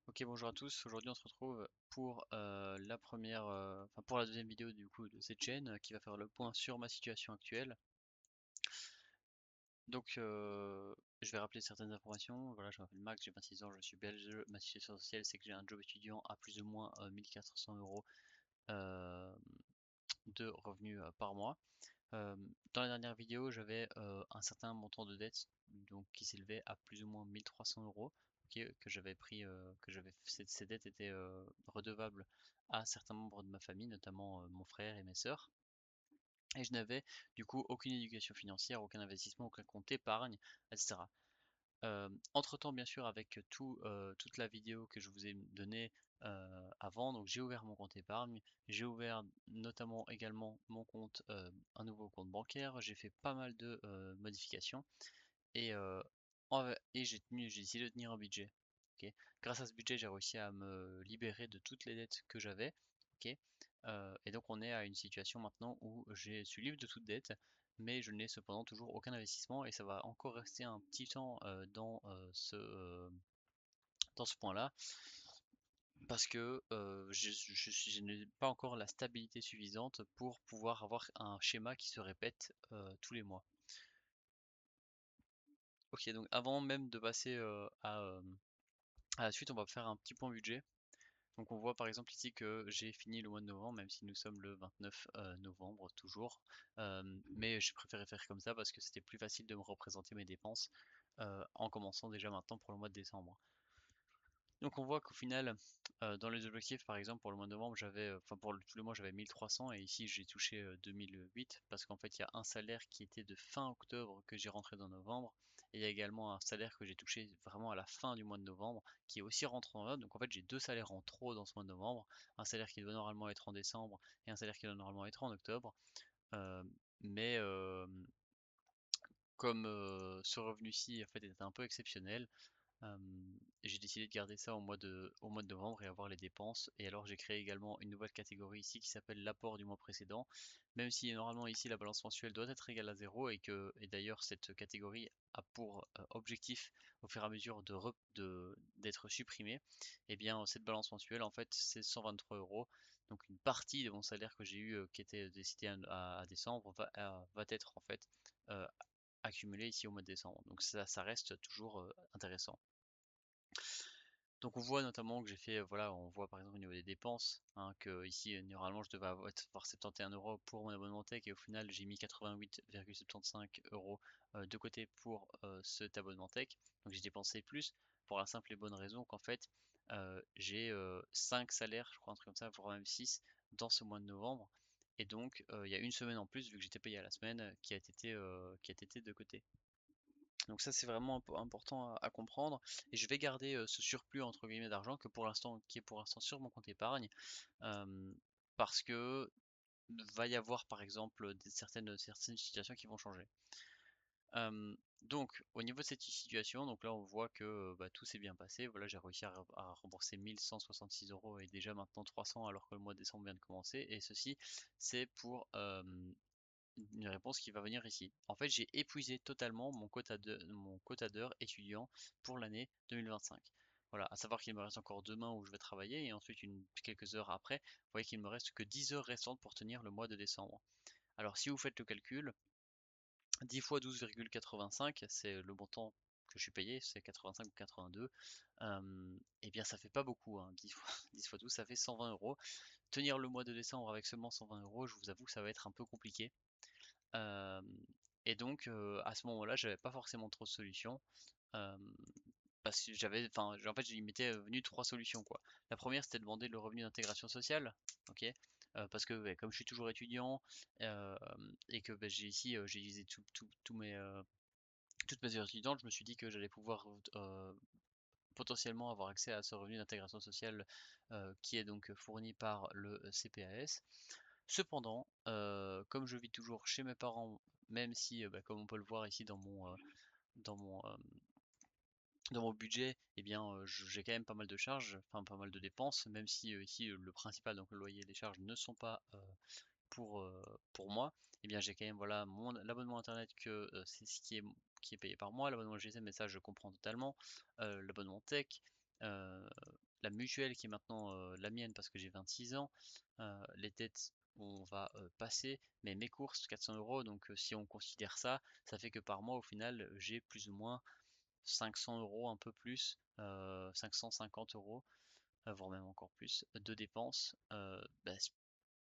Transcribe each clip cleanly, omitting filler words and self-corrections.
Ok, bonjour à tous. Aujourd'hui, on se retrouve pour pour la deuxième vidéo du coup de cette chaîne qui va faire le point sur ma situation actuelle. Donc, je vais rappeler certaines informations. Voilà, je m'appelle Max, j'ai 26 ans, je suis belge. Ma situation sociale, c'est que j'ai un job étudiant à plus ou moins 1400 euros euh, de revenus par mois. Euh, Dans la dernière vidéo, j'avais un certain montant de dette, donc qui s'élevait à plus ou moins 1300 euros, ok, que j'avais pris, ces dettes étaient redevables à certains membres de ma famille, notamment mon frère et mes sœurs. Et je n'avais du coup aucune éducation financière, aucun investissement, aucun compte épargne, etc. Entre-temps, bien sûr, avec toute la vidéo que je vous ai donnée avant, donc j'ai ouvert mon compte épargne, j'ai ouvert notamment également un nouveau compte bancaire, j'ai fait pas mal de modifications et, j'ai décidé de tenir un budget. Ok. Grâce à ce budget, j'ai réussi à me libérer de toutes les dettes que j'avais. Ok. Et donc on est à une situation maintenant où je suis libre de toute dette, mais je n'ai cependant toujours aucun investissement et ça va encore rester un petit temps dans ce point-là parce que je n'ai pas encore la stabilité suffisante pour pouvoir avoir un schéma qui se répète tous les mois. Ok, donc avant même de passer à la suite, on va faire un petit point budget. Donc on voit par exemple ici que j'ai fini le mois de novembre, même si nous sommes le 29 novembre toujours. Mais j'ai préféré faire comme ça parce que c'était plus facile de me représenter mes dépenses en commençant déjà maintenant pour le mois de décembre. Donc on voit qu'au final, dans les objectifs, par exemple pour le mois de novembre, tous les mois j'avais 1300 et ici j'ai touché 2008 parce qu'en fait il y a un salaire qui était de fin octobre que j'ai rentré dans novembre et il y a également un salaire que j'ai touché vraiment à la fin du mois de novembre qui est aussi rentré en novembre. Donc en fait j'ai deux salaires en trop dans ce mois de novembre, un salaire qui doit normalement être en décembre et un salaire qui doit normalement être en octobre. Euh, mais comme ce revenu-ci en fait était un peu exceptionnel, j'ai décidé de garder ça au mois de novembre et avoir les dépenses. Et alors j'ai créé également une nouvelle catégorie ici qui s'appelle l'apport du mois précédent. Même si normalement ici la balance mensuelle doit être égale à zéro et d'ailleurs cette catégorie a pour objectif au fur et à mesure d'être supprimée, et bien cette balance mensuelle en fait c'est 123 euros. Donc une partie de mon salaire que j'ai eu qui était décidé à décembre va être en fait euh, accumulé ici au mois de décembre. Donc ça reste toujours intéressant. Donc on voit notamment que j'ai fait, voilà, on voit par exemple au niveau des dépenses, hein, que ici normalement je devais avoir 71 euros pour mon abonnement tech et au final j'ai mis 88,75 euros de côté pour cet abonnement tech. Donc j'ai dépensé plus pour la simple et bonne raison qu'en fait j'ai 5 salaires, je crois un truc comme ça, voire même 6 dans ce mois de novembre. Et donc il y a une semaine en plus vu que j'étais payé à la semaine qui a été de côté. Donc ça c'est vraiment important à comprendre et je vais garder ce surplus entre guillemets d'argent qui est pour l'instant sur mon compte épargne euh, parce que va y avoir par exemple certaines situations qui vont changer. Donc au niveau de cette situation, donc là on voit que bah, tout s'est bien passé. Voilà, j'ai réussi à rembourser 1166 euros et déjà maintenant 300 alors que le mois de décembre vient de commencer et ceci c'est pour une réponse qui va venir ici. En fait, j'ai épuisé totalement mon quota d'heures étudiant pour l'année 2025. Voilà, à savoir qu'il me reste encore 2 mains où je vais travailler et ensuite quelques heures après, vous voyez qu'il me reste que 10 heures restantes pour tenir le mois de décembre. Alors si vous faites le calcul, 10 fois 12,85, c'est le montant que je suis payé, c'est 85 ou 82. Et bien ça fait pas beaucoup, hein. 10 fois, 10 fois 12, ça fait 120 euros. Tenir le mois de décembre avec seulement 120 euros, je vous avoue que ça va être un peu compliqué. Euh, et donc, à ce moment-là, j'avais pas forcément trop de solutions. euh, Parce que en fait, il m'était venu trois solutions, quoi. La première, c'était de demander le revenu d'intégration sociale, ok? Parce que ouais, comme je suis toujours étudiant euh, et que bah, j'ai utilisé toutes mes heures étudiantes, je me suis dit que j'allais pouvoir potentiellement avoir accès à ce revenu d'intégration sociale qui est donc fourni par le CPAS. Cependant, comme je vis toujours chez mes parents, même si, bah, comme on peut le voir ici dans mon, euh, dans mon budget, eh bien, j'ai quand même pas mal de charges, enfin pas mal de dépenses, même si ici le principal, donc le loyer et les charges ne sont pas pour, euh, pour moi, eh bien j'ai quand même voilà l'abonnement internet c'est ce qui est payé par mois, l'abonnement GSM, mais ça je comprends totalement, l'abonnement tech, euh, la mutuelle qui est maintenant la mienne parce que j'ai 26 ans, les dettes on va passer, mais mes courses 400 euros, donc si on considère ça, ça fait que par mois au final j'ai plus ou moins 500 euros, un peu plus, 550 euros, voire même encore plus, de dépenses, bah,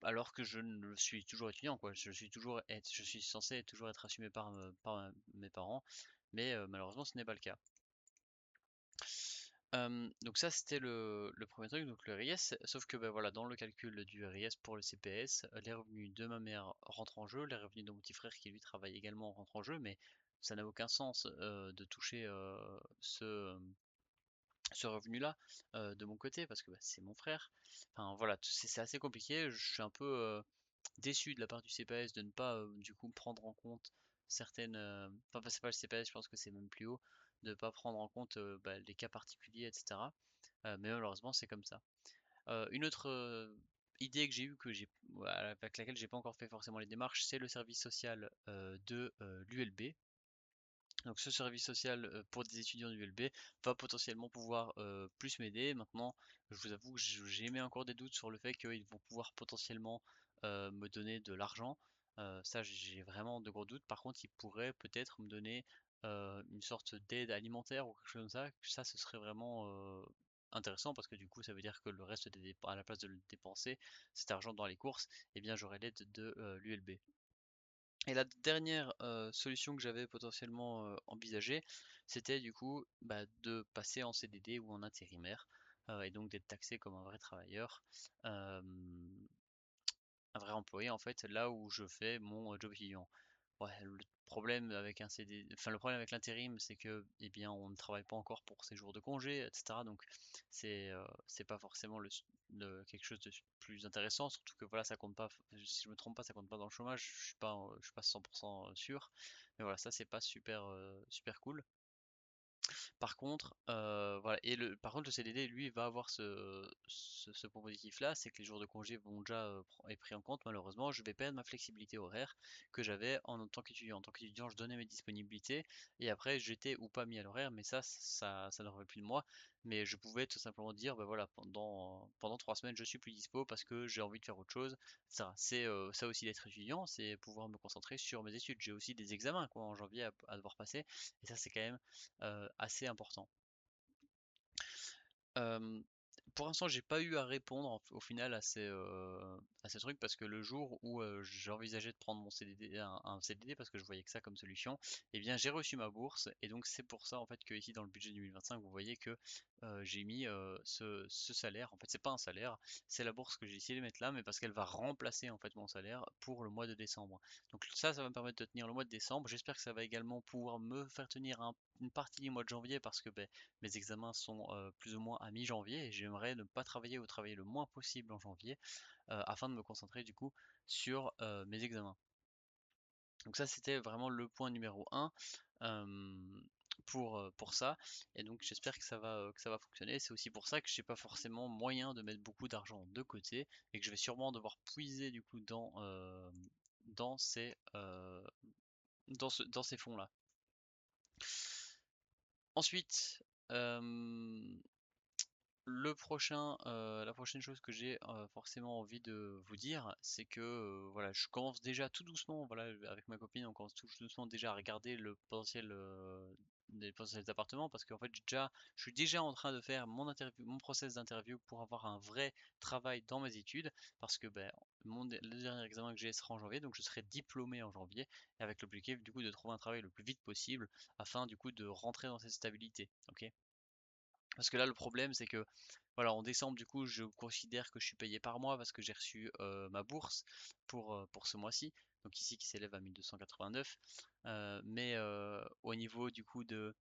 alors que je ne suis toujours étudiant, quoi. Je suis censé toujours être assumé par mes parents, mais malheureusement ce n'est pas le cas. Donc ça c'était le premier truc, donc le RIS, sauf que ben voilà, dans le calcul du RIS pour le CPS, les revenus de ma mère rentrent en jeu, les revenus de mon petit frère qui lui travaille également rentrent en jeu, mais ça n'a aucun sens de toucher ce revenu-là de mon côté parce que bah, c'est mon frère. Enfin voilà, c'est assez compliqué. Je suis un peu déçu de la part du CPS de ne pas du coup prendre en compte certaines. Enfin, c'est pas le CPS, je pense que c'est même plus haut, de ne pas prendre en compte bah, les cas particuliers, etc. Mais malheureusement, c'est comme ça. Une autre idée que j'ai eue, voilà, avec laquelle j'ai pas encore fait forcément les démarches, c'est le service social de l'ULB. Donc ce service social pour des étudiants du LB va potentiellement pouvoir plus m'aider. Maintenant, je vous avoue que j'ai mis encore des doutes sur le fait qu'ils vont pouvoir potentiellement me donner de l'argent. Ça, j'ai vraiment de gros doutes. Par contre, ils pourraient peut-être me donner une sorte d'aide alimentaire ou quelque chose comme ça. Ça, ce serait vraiment intéressant parce que du coup, ça veut dire que le reste à la place de le dépenser, cet argent dans les courses, eh bien, j'aurai l'aide de l'ULB. Et la dernière solution que j'avais potentiellement envisagée, c'était du coup bah, de passer en CDD ou en intérimaire, et donc d'être taxé comme un vrai travailleur, euh, un vrai employé en fait, là où je fais mon job étudiant. Ouais, le problème avec un CDD, enfin le problème avec l'intérim, c'est que eh bien on ne travaille pas encore pour ses jours de congé, etc. Donc c'est pas forcément quelque chose de plus intéressant, surtout que voilà ça compte pas. Si je me trompe pas, ça compte pas dans le chômage. Je suis pas 100% sûr, mais voilà ça c'est pas super cool. Par contre, voilà, par contre, le CDD, lui, va avoir ce point positif-là, c'est que les jours de congé vont déjà être pris en compte. Malheureusement, je vais perdre ma flexibilité horaire que j'avais en tant qu'étudiant. En tant qu'étudiant, je donnais mes disponibilités et après, j'étais ou pas mis à l'horaire, mais ça ne relevait plus de moi. Mais je pouvais tout simplement dire, bah voilà, pendant 3 semaines, je suis plus dispo parce que j'ai envie de faire autre chose. C'est ça aussi d'être étudiant, c'est pouvoir me concentrer sur mes études. J'ai aussi des examens quoi, en janvier à devoir passer et ça, c'est quand même assez important. Euh, pour l'instant, j'ai pas eu à répondre au final à ces trucs parce que le jour où j'envisageais de prendre mon CDD, un CDD parce que je voyais que ça comme solution, eh bien j'ai reçu ma bourse et donc c'est pour ça en fait que ici dans le budget 2025, vous voyez que j'ai mis ce salaire. En fait, c'est pas un salaire, c'est la bourse que j'ai décidé de mettre là, mais parce qu'elle va remplacer en fait mon salaire pour le mois de décembre. Donc ça va me permettre de tenir le mois de décembre. J'espère que ça va également pouvoir me faire tenir une partie du mois de janvier parce que ben, mes examens sont plus ou moins à mi-janvier et j'aimerais ne pas travailler ou travailler le moins possible en janvier afin de me concentrer du coup sur mes examens. Donc ça c'était vraiment le point numéro un pour ça et donc j'espère que ça va fonctionner. C'est aussi pour ça que j'ai pas forcément moyen de mettre beaucoup d'argent de côté et que je vais sûrement devoir puiser du coup dans dans ces fonds-là. Ensuite, la prochaine chose que j'ai forcément envie de vous dire, c'est que voilà, je commence déjà tout doucement, voilà, avec ma copine, on commence tout doucement déjà à regarder des potentiels appartements parce qu'en fait, je suis déjà en train de faire mon process d'interview pour avoir un vrai travail dans mes études parce que ben, le dernier examen que j'ai sera en janvier, donc je serai diplômé en janvier et avec l'objectif du coup de trouver un travail le plus vite possible afin du coup de rentrer dans cette stabilité, ok? Parce que là, le problème, c'est que, voilà, en décembre, du coup, je considère que je suis payé par mois parce que j'ai reçu ma bourse pour ce mois-ci, donc ici qui s'élève à 1289. Mais au niveau du coup de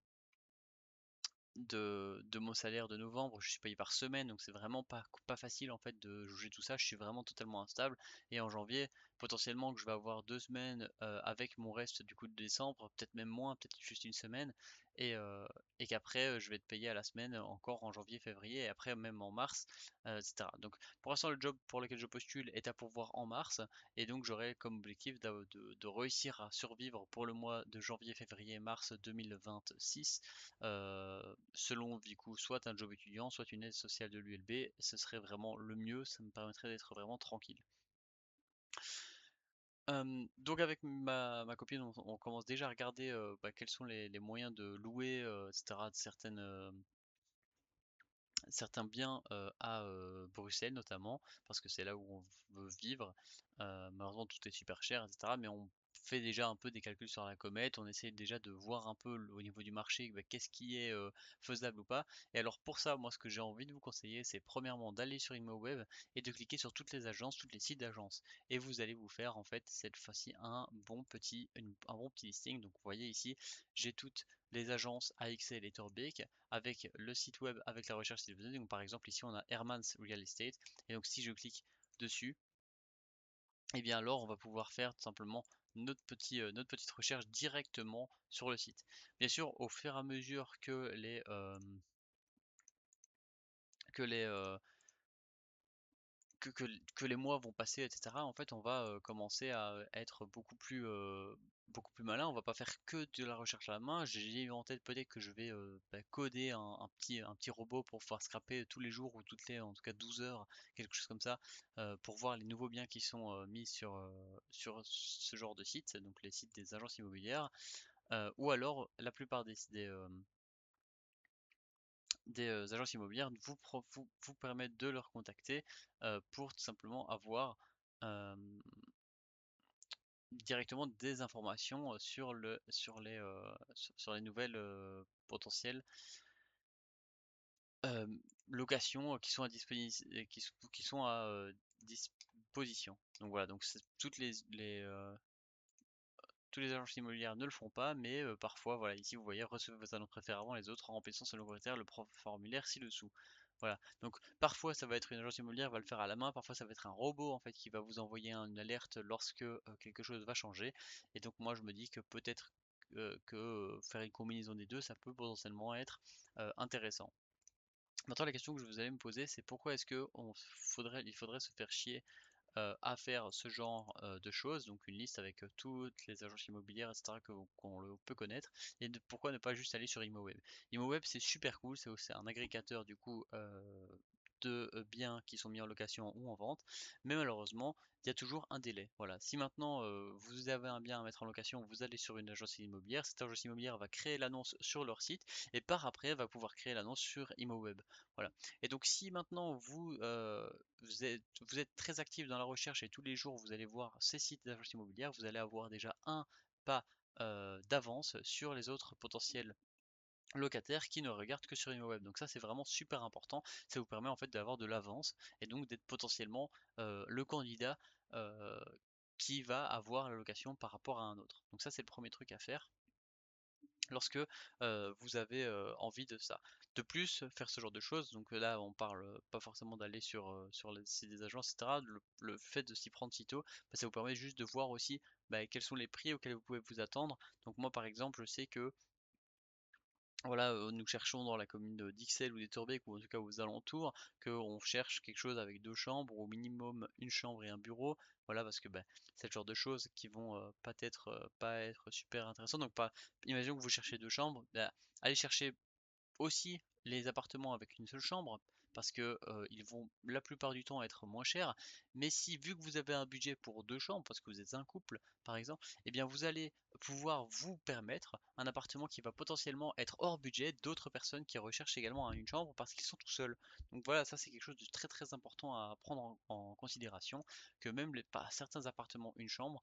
mon salaire de novembre, je suis payé par semaine, donc c'est vraiment pas facile en fait de juger tout ça. Je suis vraiment totalement instable. Et en janvier, potentiellement que je vais avoir 2 semaines avec mon reste du coup de décembre, peut-être même moins, peut-être juste une semaine, et, euh, et qu'après je vais être payé à la semaine encore en janvier, février, et après même en mars, etc. Donc pour l'instant le job pour lequel je postule est à pourvoir en mars, et donc j'aurai comme objectif de réussir à survivre pour le mois de janvier, février, mars 2026, selon du coup soit un job étudiant, soit une aide sociale de l'ULB. Ce serait vraiment le mieux, ça me permettrait d'être vraiment tranquille. Donc avec ma copine, on commence déjà à regarder quels sont les moyens de louer, etc., certains biens à Bruxelles notamment, parce que c'est là où on veut vivre. Malheureusement, tout est super cher, etc. Mais on fait déjà un peu des calculs sur la comète, on essaie déjà de voir un peu au niveau du marché, qu'est-ce qui est faisable ou pas. Et alors pour ça, moi ce que j'ai envie de vous conseiller, c'est premièrement d'aller sur ImoWeb et de cliquer sur toutes les agences, tous les sites d'agences. Et vous allez vous faire en fait cette fois-ci un bon petit listing. Donc vous voyez ici, j'ai toutes les agences AXL et Torbeek avec le site web, avec la recherche si vous voulez. Donc par exemple ici on a Hermans Real Estate, et donc si je clique dessus, et bien alors on va pouvoir faire tout simplement notre petite recherche directement sur le site. Bien sûr, au fur et à mesure que les, que les mois vont passer, etc., en fait, on va commencer à être beaucoup plus malin. On va pas faire que de la recherche à la main. J'ai eu en tête peut-être que je vais coder un petit robot pour pouvoir scraper tous les jours ou toutes les, en tout cas 12 heures, quelque chose comme ça, pour voir les nouveaux biens qui sont mis sur ce genre de site, donc les sites des agences immobilières, ou alors la plupart des agences immobilières vous permettent de leur contacter pour tout simplement avoir euh, directement des informations sur les nouvelles potentielles euh, locations qui sont qui sont à disposition. Donc voilà, donc tous les agences immobilières ne le font pas, mais parfois, voilà, ici vous voyez, recevez vos annonces préférées avant les autres en remplissant selon vos critères le formulaire ci-dessous. Voilà. Donc parfois ça va être une agence immobilière va le faire à la main, parfois ça va être un robot en fait qui va vous envoyer une alerte lorsque quelque chose va changer. Et donc moi je me dis que peut-être faire une combinaison des deux, ça peut potentiellement être intéressant. Maintenant la question que vous allez me poser, c'est pourquoi est-ce que il faudrait se faire chier à faire ce genre de choses, donc une liste avec toutes les agences immobilières, etc. qu'on peut connaître, et pourquoi ne pas juste aller sur ImoWeb. ImoWeb c'est super cool, c'est aussi un agrégateur du coup de biens qui sont mis en location ou en vente, mais malheureusement il y a toujours un délai. Voilà, si maintenant vous avez un bien à mettre en location, vous allez sur une agence immobilière, cette agence immobilière va créer l'annonce sur leur site et par après va pouvoir créer l'annonce sur ImoWeb. Voilà. Et donc si maintenant vous êtes très actif dans la recherche et tous les jours vous allez voir ces sites d'agences immobilières, vous allez avoir déjà un pas d'avance sur les autres potentiels locataires qui ne regardent que sur ImoWeb. Donc ça c'est vraiment super important. Ça vous permet en fait d'avoir de l'avance et donc d'être potentiellement le candidat euh, qui va avoir la location par rapport à un autre. Donc ça c'est le premier truc à faire lorsque vous avez envie de ça. De plus, faire ce genre de choses, donc là on parle pas forcément d'aller sur les sites des agences, etc. Le fait de s'y prendre si tôt, ça vous permet juste de voir aussi quels sont les prix auxquels vous pouvez vous attendre. Donc moi par exemple, je sais que voilà, nous cherchons dans la commune d'Ixelles ou d'Etterbeek ou en tout cas aux alentours, qu'on cherche quelque chose avec deux chambres, ou au minimum une chambre et un bureau. Voilà, parce que c'est le genre de choses qui vont pas être super intéressantes. Donc pas, imaginons que vous cherchez deux chambres, allez chercher aussi les appartements avec une seule chambre parce que ils vont la plupart du temps être moins chers. Mais si vu que vous avez un budget pour deux chambres, parce que vous êtes un couple par exemple, eh bien vous allez pouvoir vous permettre un appartement qui va potentiellement être hors budget d'autres personnes qui recherchent également une chambre parce qu'ils sont tout seuls. Donc voilà, ça c'est quelque chose de très très important à prendre en considération, que même pas certains appartements une chambre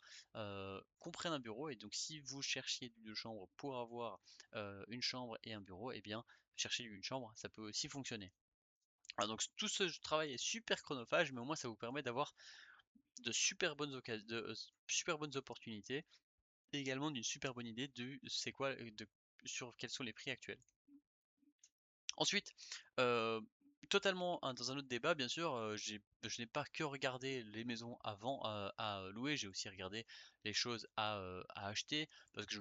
comprennent un bureau, et donc si vous cherchiez deux chambres pour avoir une chambre et un bureau, eh bien chercher une chambre, ça peut aussi fonctionner. Alors donc tout ce travail est super chronophage, mais au moins ça vous permet d'avoir de super bonnes opportunités, et également d'une super bonne idée de c'est quoi, sur quels sont les prix actuels. Ensuite, euh, totalement dans un autre débat, bien sûr, je n'ai pas que regardé les maisons avant, à louer, j'ai aussi regardé les choses à acheter parce que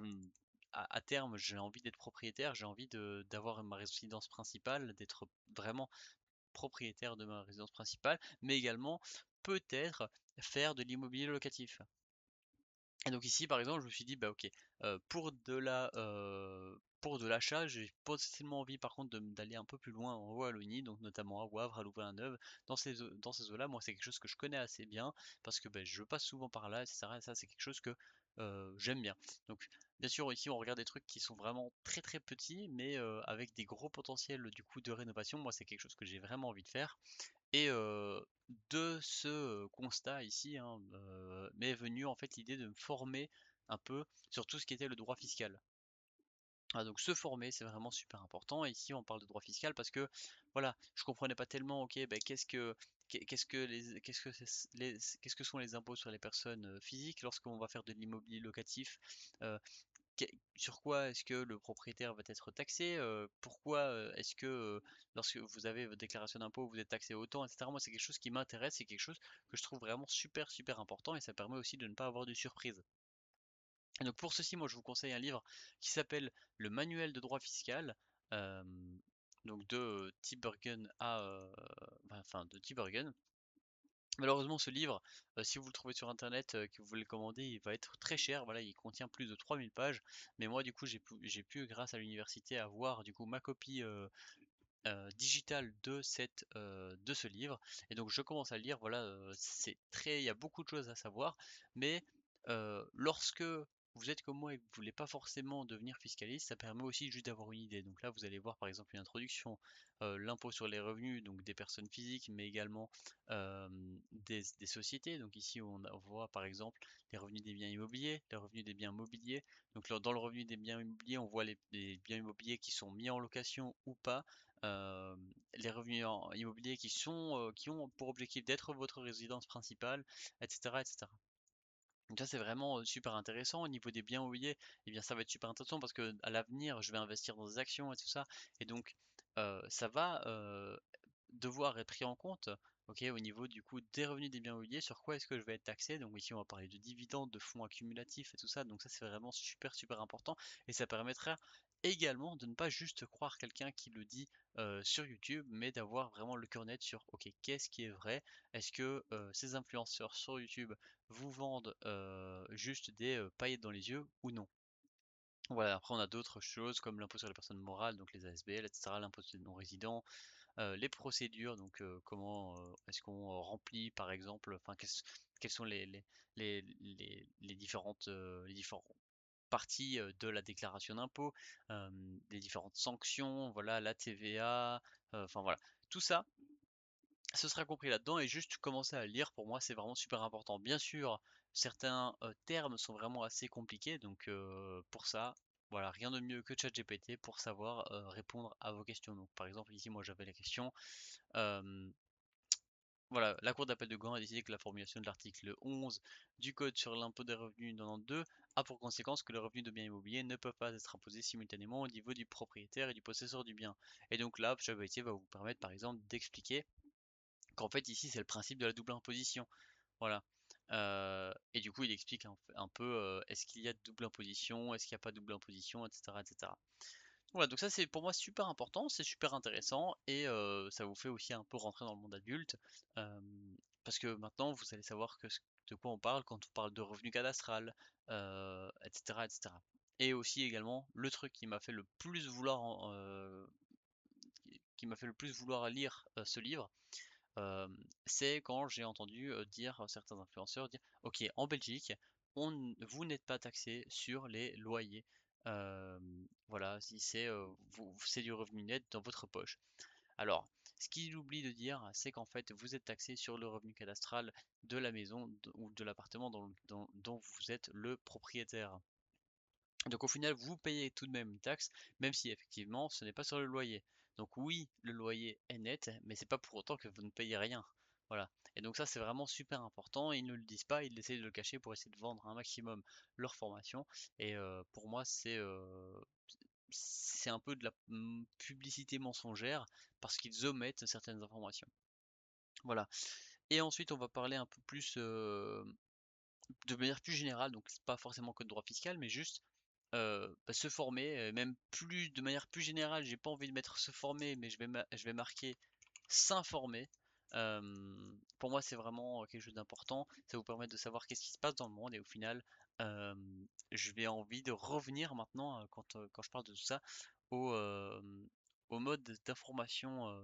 à terme, j'ai envie d'être propriétaire, j'ai envie d'avoir ma résidence principale, d'être vraiment propriétaire de ma résidence principale, mais également peut-être faire de l'immobilier locatif. Et donc ici, par exemple, je me suis dit, bah ok, pour de l'achat, j'ai potentiellement envie par contre d'aller un peu plus loin en Wallonie, donc notamment à Wavre, à Louvain-la-Neuve, dans ces eaux-là. Moi, c'est quelque chose que je connais assez bien parce que ben, je passe souvent par là, etc. Et ça, c'est quelque chose que j'aime bien. Donc, bien sûr, ici, on regarde des trucs qui sont vraiment très très petits, mais avec des gros potentiels du coup de rénovation. Moi, c'est quelque chose que j'ai vraiment envie de faire. Et de ce constat ici, hein, m'est venue en fait l'idée de me former un peu sur tout ce qui était le droit fiscal. Ah, donc se former, c'est vraiment super important. Et ici, on parle de droit fiscal parce que voilà, je comprenais pas tellement. Ok, ben qu'est-ce que sont les impôts sur les personnes physiques lorsqu'on va faire de l'immobilier locatif? euh, sur quoi est-ce que le propriétaire va être taxé? Pourquoi est-ce que lorsque vous avez votre déclaration d'impôt, vous êtes taxé autant, etc. Moi, c'est quelque chose qui m'intéresse, c'est quelque chose que je trouve vraiment super, super important et ça permet aussi de ne pas avoir de surprise. Et donc pour ceci, moi, je vous conseille un livre qui s'appelle Le Manuel de droit fiscal, euh, donc de Tibergen enfin de Tibergen. Malheureusement, ce livre, si vous le trouvez sur internet, que vous voulez le commander, il va être très cher. Voilà, il contient plus de 3000 pages. Mais moi, du coup, j'ai pu, grâce à l'université, avoir du coup ma copie digitale de ce livre. Et donc, je commence à le lire. Voilà, il y a beaucoup de choses à savoir. Mais lorsque vous êtes comme moi et que vous voulez pas forcément devenir fiscaliste, ça permet aussi juste d'avoir une idée. Donc là, vous allez voir par exemple une introduction, l'impôt sur les revenus, donc des personnes physiques, mais également euh, des sociétés. Donc ici, on voit par exemple les revenus des biens immobiliers, les revenus des biens mobiliers. Donc dans le revenu des biens immobiliers, on voit les biens immobiliers qui sont mis en location ou pas, euh, les revenus immobiliers qui ont pour objectif d'être votre résidence principale, etc., etc. Donc ça c'est vraiment super intéressant. Au niveau des biens immobiliers, eh bien ça va être super intéressant parce que à l'avenir je vais investir dans des actions et tout ça. Et donc ça va devoir être pris en compte, ok, au niveau du coup des revenus des biens immobiliers, sur quoi est-ce que je vais être taxé. Donc ici on va parler de dividendes, de fonds accumulatifs et tout ça. Donc ça c'est vraiment super super important et ça permettra également de ne pas juste croire quelqu'un qui le dit sur YouTube, mais d'avoir vraiment le cœur net sur ok, qu'est-ce qui est vrai. Est-ce que ces influenceurs sur YouTube vous vendent juste des paillettes dans les yeux ou non? Voilà, après on a d'autres choses comme l'impôt sur les personnes morales, donc les ASBL, etc., l'impôt sur les non-résidents, les procédures, donc comment est-ce qu'on remplit par exemple, enfin quelles sont les différentes parties de la déclaration d'impôt, euh, les différentes sanctions, voilà, la TVA, enfin voilà, tout ça ce sera compris là-dedans et juste commencer à lire pour moi c'est vraiment super important. Bien sûr, certains termes sont vraiment assez compliqués donc pour ça, voilà, rien de mieux que ChatGPT pour savoir répondre à vos questions. Donc par exemple ici moi j'avais la question, euh, voilà, la Cour d'appel de Gand a décidé que la formulation de l'article 11 du Code sur l'impôt des revenus 92 a pour conséquence que les revenus de biens immobiliers ne peuvent pas être imposés simultanément au niveau du propriétaire et du possesseur du bien. Et donc là, ChatGPT va vous permettre par exemple d'expliquer qu'en fait ici c'est le principe de la double imposition. Voilà. Et du coup il explique un peu est-ce qu'il y a de double imposition, est-ce qu'il n'y a pas de double imposition, etc. etc. Voilà, donc ça c'est pour moi super important, c'est super intéressant et ça vous fait aussi un peu rentrer dans le monde adulte. euh, Parce que maintenant vous allez savoir de quoi on parle quand on parle de revenu cadastral, etc., etc. Et aussi également le truc qui m'a fait le plus vouloir qui m'a fait le plus vouloir lire ce livre, euh, c'est quand j'ai entendu dire certains influenceurs dire ok en Belgique vous n'êtes pas taxé sur les loyers. Euh, voilà, si c'est du revenu net dans votre poche. Alors ce qu'il oublie de dire c'est qu'en fait vous êtes taxé sur le revenu cadastral de la maison ou de l'appartement dont vous êtes le propriétaire. Donc au final, vous payez tout de même une taxe, même si effectivement ce n'est pas sur le loyer. Donc oui, le loyer est net, mais c'est pas pour autant que vous ne payez rien. Voilà. Et donc ça c'est vraiment super important. Ils ne le disent pas, ils essaient de le cacher pour essayer de vendre un maximum leur formation. Et pour moi c'est un peu de la publicité mensongère parce qu'ils omettent certaines informations. Voilà. Et ensuite, on va parler un peu plus de manière plus générale, donc c'est pas forcément que de droit fiscal, mais juste bah, se former, même plus de manière plus générale. J'ai pas envie de mettre se former, mais je vais marquer s'informer. Pour moi, c'est vraiment quelque chose d'important. Ça vous permet de savoir qu'est-ce qui se passe dans le monde et au final, euh, je vais envie de revenir maintenant, quand je parle de tout ça, au, euh, au mode d'information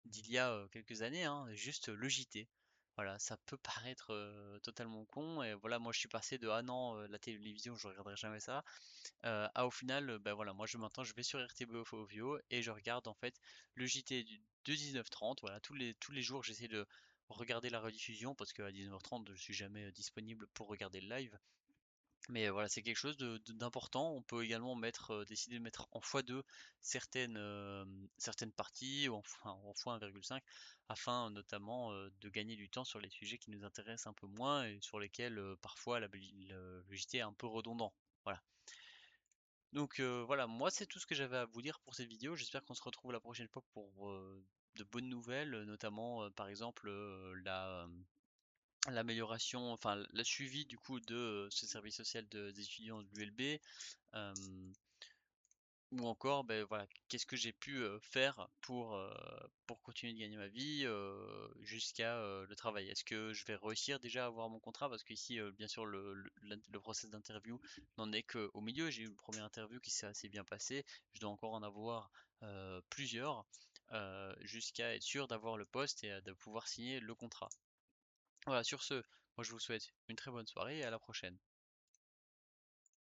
d'il y a quelques années, hein, juste le JT. Voilà, ça peut paraître totalement con, et voilà, moi je suis passé de ah non, la télévision, je regarderai jamais ça, à au final, bah voilà, moi maintenant je vais sur RTB Ovio et je regarde en fait le JT de 19h30. Voilà, tous les jours j'essaie de regarder la rediffusion parce qu'à 19h30 je suis jamais disponible pour regarder le live. Mais voilà, c'est quelque chose d'important. On peut également décider de mettre en x2 certaines parties, ou en x1,5, afin notamment de gagner du temps sur les sujets qui nous intéressent un peu moins et sur lesquels parfois le JT est un peu redondant. Voilà. Donc voilà, moi c'est tout ce que j'avais à vous dire pour cette vidéo. J'espère qu'on se retrouve la prochaine fois pour de bonnes nouvelles, notamment par exemple l'amélioration, enfin le suivi du coup de ce service social des étudiants de l'ULB, euh, ou encore ben voilà, qu'est-ce que j'ai pu faire pour continuer de gagner ma vie jusqu'à le travail. Est-ce que je vais réussir déjà à avoir mon contrat? Parce qu'ici, bien sûr, le process d'interview n'en est qu'au milieu. J'ai eu une première interview qui s'est assez bien passée. Je dois encore en avoir plusieurs jusqu'à être sûr d'avoir le poste et de pouvoir signer le contrat. Voilà, sur ce, moi je vous souhaite une très bonne soirée et à la prochaine.